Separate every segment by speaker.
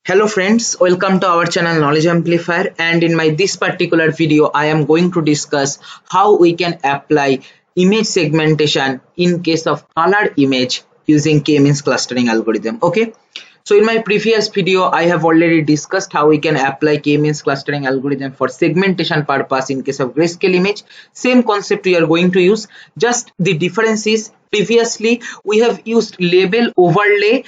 Speaker 1: Hello friends, welcome to our channel Knowledge Amplifier, and in my this particular video I am going to discuss how we can apply image segmentation in case of colored image using K-means clustering algorithm. Okay, so in my previous video I have already discussed how we can apply K-means clustering algorithm for segmentation purpose in case of grayscale image. Same concept we are going to use, just the difference is previously we have used label overlay,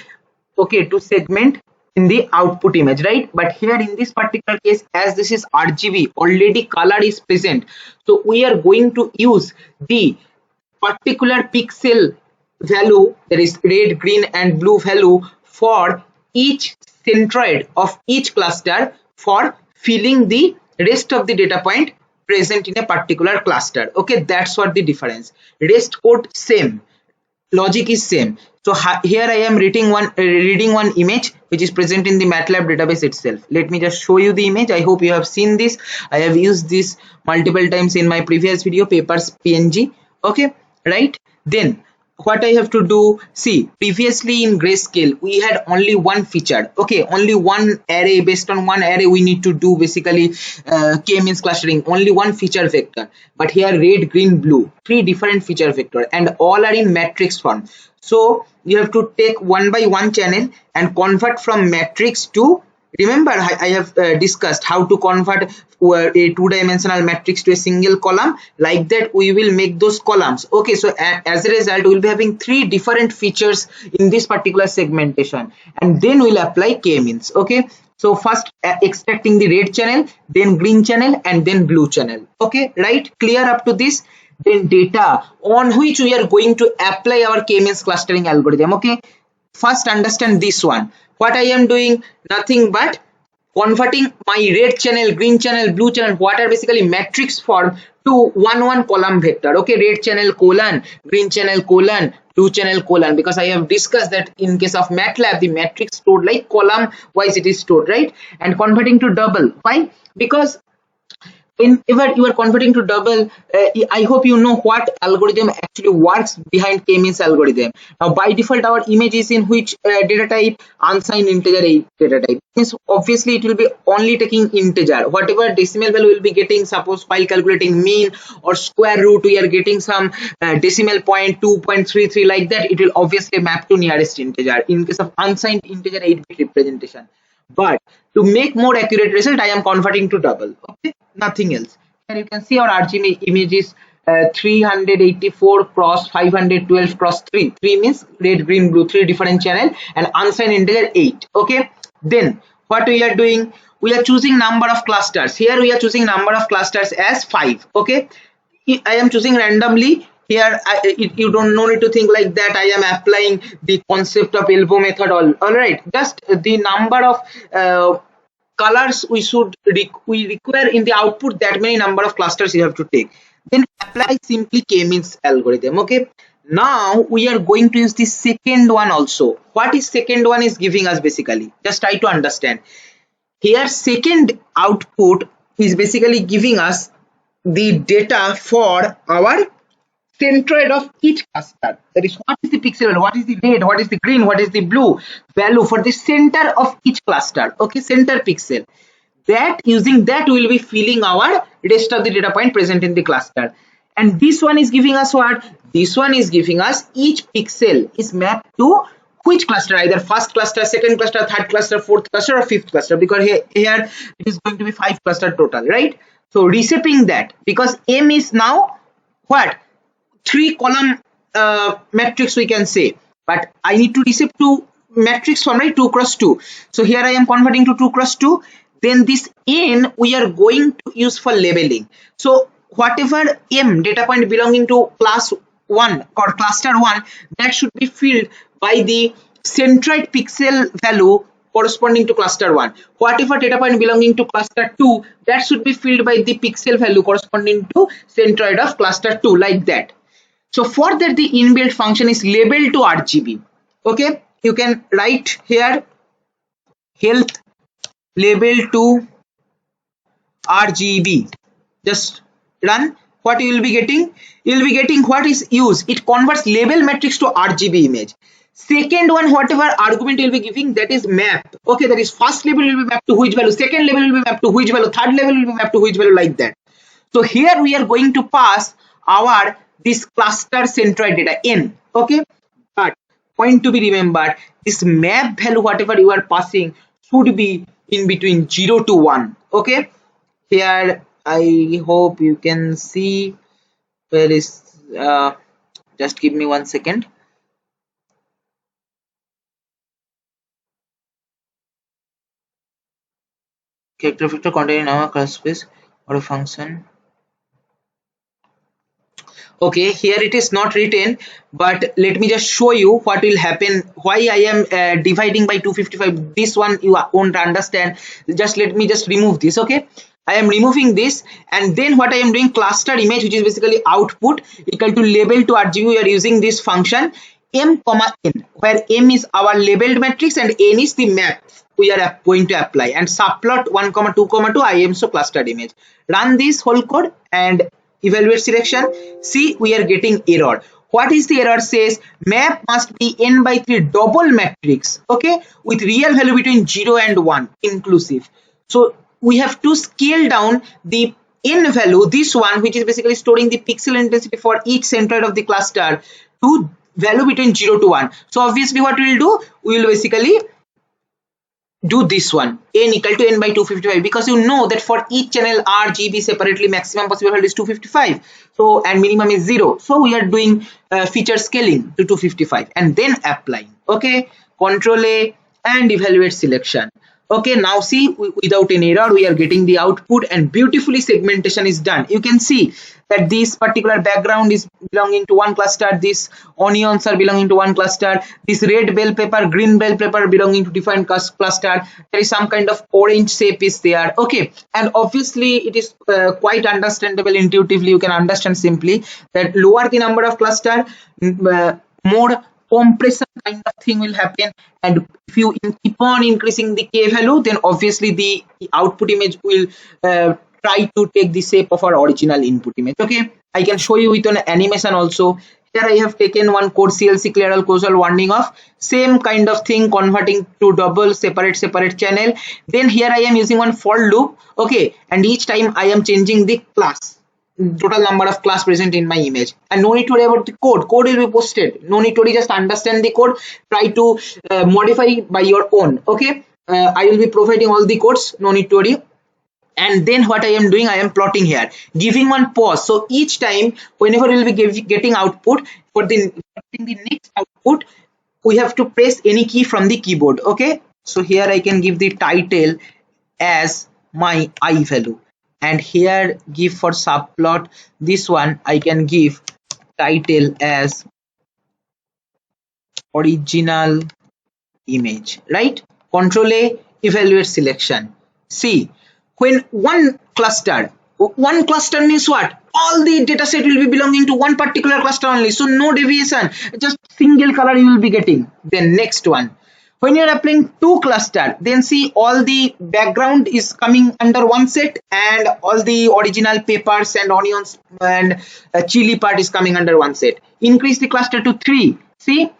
Speaker 1: okay, to segment in the output image, right? But here in this particular case, as this is RGB, already color is present, so we are going to use the particular pixel value, that is red, green and blue value, for each centroid of each cluster for filling the rest of the data point present in a particular cluster. Okay, that's what the difference. Rest code same, logic is same. So here I am reading one image which is present in the MATLAB database itself. Let me just show you the image. I hope you have seen this. I have used this multiple times in my previous video, papers PNG. Okay, right? Then what I have to do, see, previously in grayscale we had only one feature, okay, only one array. Based on one array we need to do basically K-means clustering, only one feature vector. But here red, green, blue, three different feature vector and all are in matrix form. So you have to take one by one channel and convert from matrix to, remember I have discussed how to convert a two-dimensional matrix to a single column. Like that we will make those columns. Okay, so as a result we will be having three different features in this particular segmentation, and then we'll apply K-means. Okay, so first extracting the red channel, then green channel and then blue channel. Okay, right, clear up to this? Then data on which we are going to apply our K-means clustering algorithm. Okay, first understand this one. What I am doing, nothing but converting my red channel, green channel, blue channel, what are basically matrix form, to one column vector. Okay, red channel colon, green channel colon, blue channel colon, because I have discussed that in case of MATLAB the matrix stored like column wise it is stored, right? And converting to double. Why? Because whenever you are converting to double, I hope you know what algorithm actually works behind K-means algorithm. Now by default our image is in which data type? Unsigned integer data type. Means obviously it will be only taking integer. Whatever decimal value will be getting, suppose while calculating mean or square root we are getting some decimal point 2.33 like that, it will obviously map to nearest integer. In case of unsigned integer, 8-bit representation. But to make more accurate result I am converting to double. Okay, nothing else. Here you can see our RGB image is 384 cross 512 cross 3. 3 means red, green, blue, three different channel, and unsigned integer 8. Okay, then what we are doing, we are choosing number of clusters. Here we are choosing number of clusters as 5. Okay, I am choosing randomly. Here you don't need to think like that I am applying the concept of elbow method. All right, just the number of colors we require in the output, that many number of clusters you have to take, then apply simply K-means algorithm. Okay, now we are going to use the second one also. What is second one is giving us, basically just try to understand. Here second output is basically giving us the data for our centroid of each cluster. That is, what is the pixel, what is the red, what is the green, what is the blue value for the center of each cluster. Okay, center pixel. That using that we will be filling our rest of the data point present in the cluster. And this one is giving us what? This one is giving us each pixel is mapped to which cluster, either first cluster, second cluster, third cluster, fourth cluster or fifth cluster, because here it is going to be 5 cluster total, right? So reshaping that, because M is now what? 3 column matrix we can say, but I need to reshape to matrix form, right? 2 cross 2. So here I am converting to 2 cross 2. Then this n we are going to use for labeling. So whatever m data point belonging to class 1 or cluster 1, that should be filled by the centroid pixel value corresponding to cluster 1. Whatever data point belonging to cluster 2, that should be filled by the pixel value corresponding to centroid of cluster 2, like that. So for that the inbuilt function is label to RGB. Okay, you can write here health label to RGB. Just run. What you will be getting? You will be getting what is used. It converts label matrix to RGB image. Second one, whatever argument you'll be giving, that is map. Okay, that is first level will be mapped to which value, second level will be mapped to which value, third level will be mapped to which value, like that. So here we are going to pass our this cluster centroid data n. Okay, but point to be remembered, this map value whatever you are passing should be in between 0 to 1. Okay, here I hope you can see where is just give me 1 second. Character factor contained in our class space or a function. Okay, here it is not written, but let me just show you what will happen, why I am dividing by 255. This one you won't understand. Just let me just remove this. Okay, I am removing this, and then what I am doing, cluster image, which is basically output equal to label to RGB. We are using this function m comma n, where m is our labeled matrix and n is the map we are going to apply, and subplot 1 comma 2 comma 2 IMSO clustered image. Run this whole code and evaluate selection. See, we are getting error. What is the error? Says map must be n by 3 double matrix, okay, with real value between 0 and 1 inclusive. So we have to scale down the n value, this one which is basically storing the pixel intensity for each centroid of the cluster, to value between 0 to 1. So obviously what we will do, we will basically do this one, n equal to n by 255, because you know that for each channel RGB separately maximum possible value is 255, so and minimum is 0. So we are doing feature scaling to 255 and then applying. Okay, control A and evaluate selection. Okay, now see, without any error we are getting the output, and beautifully segmentation is done. You can see that this particular background is belonging to one cluster, these onions are belonging to one cluster, this red bell pepper, green bell pepper belonging to different cluster, there is some kind of orange shape is there. Okay, and obviously it is quite understandable intuitively. You can understand simply that lower the number of cluster, more compression kind of thing will happen, and if you keep on increasing the k value, then obviously the output image will try to take the shape of our original input image. Okay, I can show you with an animation also. Here I have taken one code CLC clear causal warning of same kind of thing, converting to double separate channel. Then here I am using one for loop. Okay, and each time I am changing the class, total number of class present in my image, and no need to worry about the code will be posted. No need to worry, just understand the code, try to modify by your own. Okay, I will be providing all the codes, no need to worry. And then what I am doing, I am plotting here, giving one pause. So each time whenever we will be getting output, for the next output we have to press any key from the keyboard. Okay, so here I can give the title as my I value, and here give for subplot, this one I can give title as original image, right? Control A, evaluate selection. See, when one cluster means what? All the data set will be belonging to one particular cluster only, so no deviation, just single color you will be getting. Then next one, when you are applying two cluster, then see all the background is coming under one set, and all the original peppers and onions and chili part is coming under one set. Increase the cluster to 3. See,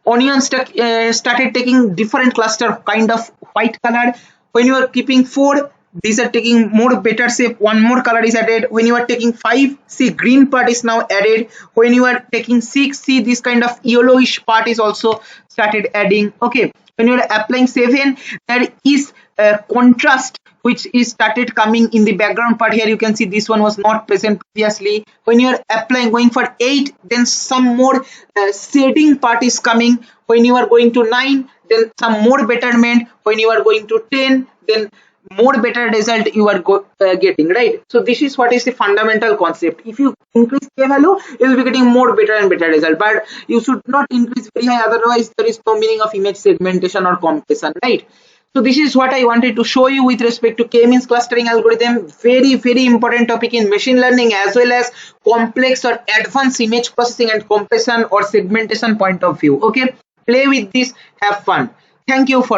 Speaker 1: onions started taking different cluster kind of white color. When you are keeping 4, these are taking more better shape, one more color is added. When you are taking 5, see, green part is now added. When you are taking 6, see, this kind of yellowish part is also started adding. Okay, when you are applying 7, there is a contrast which is started coming in the background part. Here you can see this one was not present previously. When you are applying, going for 8, then some more shading part is coming. When you are going to 9, then some more betterment. When you are going to 10, then more better result you are getting, right? So this is what is the fundamental concept. If you increase k value, you will be getting more better and better result, but you should not increase very high, otherwise there is no meaning of image segmentation or compression, right? So this is what I wanted to show you with respect to k-means clustering algorithm. Very important topic in machine learning, as well as complex or advanced image processing and compression or segmentation point of view. Okay, play with this, have fun. Thank you for